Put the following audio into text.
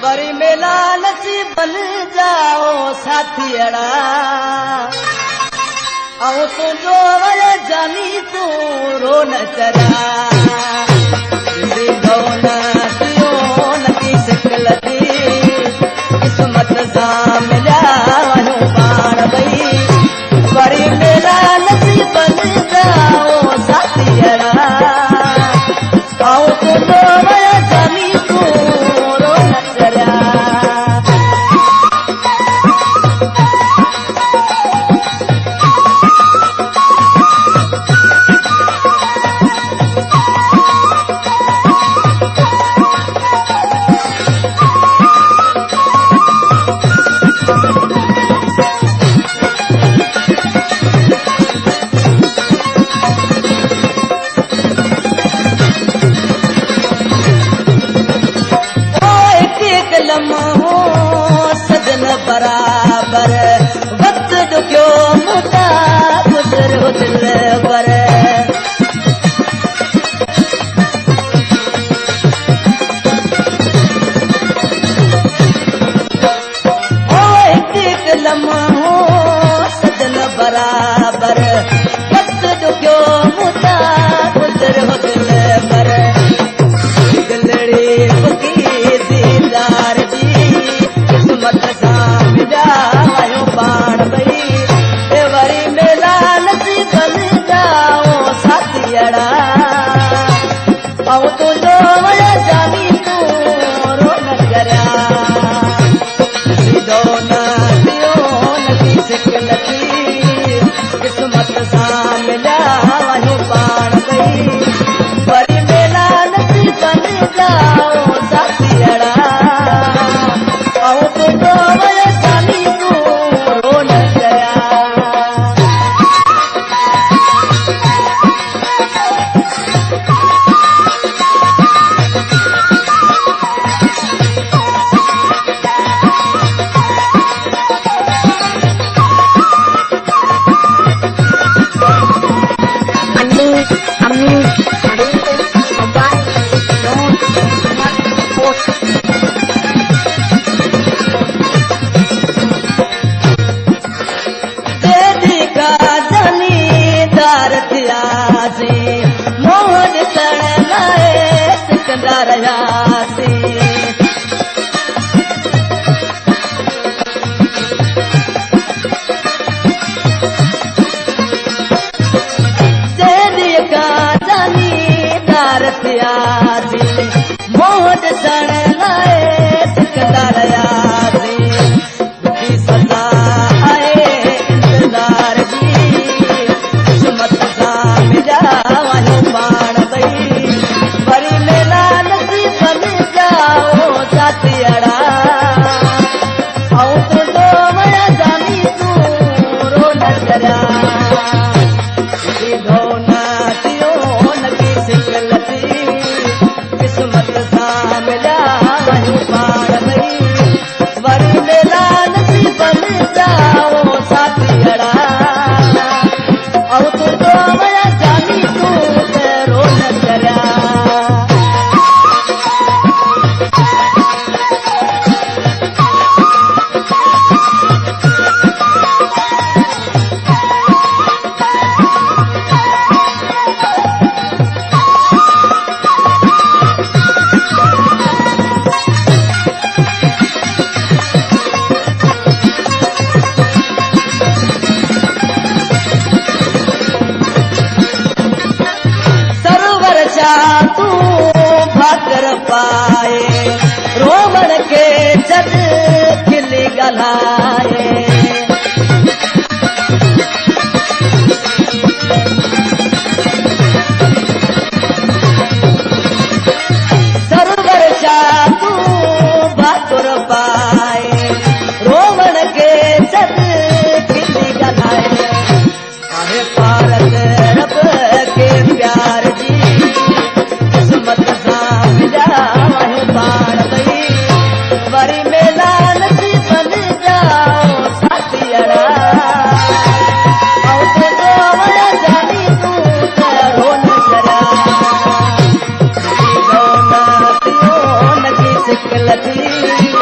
worry मेला नसी बन जाओ साथियड़ा आओ तो जो वरे जानी तू रो न चरा किस्मत सा मिला पाण भई वरी मेला नसी बन जाओ साथियड़ा आओ तो जो वरे जानी तू रो न चरा सजन बराबर वक्त दुखियो मुता गुजरो दिल पर एक लम्हो सजन बराबर वक्त दुखियो मुता गुजरो दिल पर दिलड़ी बुकी दीदार किस्मत सा मिला पाण भई वरी मेला नसी बन जाओ साथियड़ा आओ तो जो वया जानी तू रो न करा सीधो न दियो नकी सिकलती किस्मत सा मिला पाण भई वरी मेला नसी बन जाओ साथियड़ा आओ तो जो वया जानी तू रो न करा मोहन तण लाए सिकंदर यासी जैदी का जानी दारथियासी मोहन तण लाए सिकंदर यासी दुखी सदा आए इंतजार जी किस्मत सा मिला पाण भई वरी मेला नसी बन जाओ साथियड़ा आओ तो जो वया जानी तू रो न करा सीधो न दियो नकी सिकलती किस्मत सा मिला पाण भई वरी मेला नसी बन जाओ साथियड़ा आओ तो जो वया जानी तू रो न करा तू भाकर पाए रोमन के जद खिली गलाए सरवर तू भाकर पाए रोमन के जद खिली गलाए आहे पारत रब के प्यार जी किस्मत सा मिला पाण भई वरी मेला नसी बन जाओ साथियड़ा आओ तो जो वया जानी तू रो न करा सीधो न दियो नकी सिकलती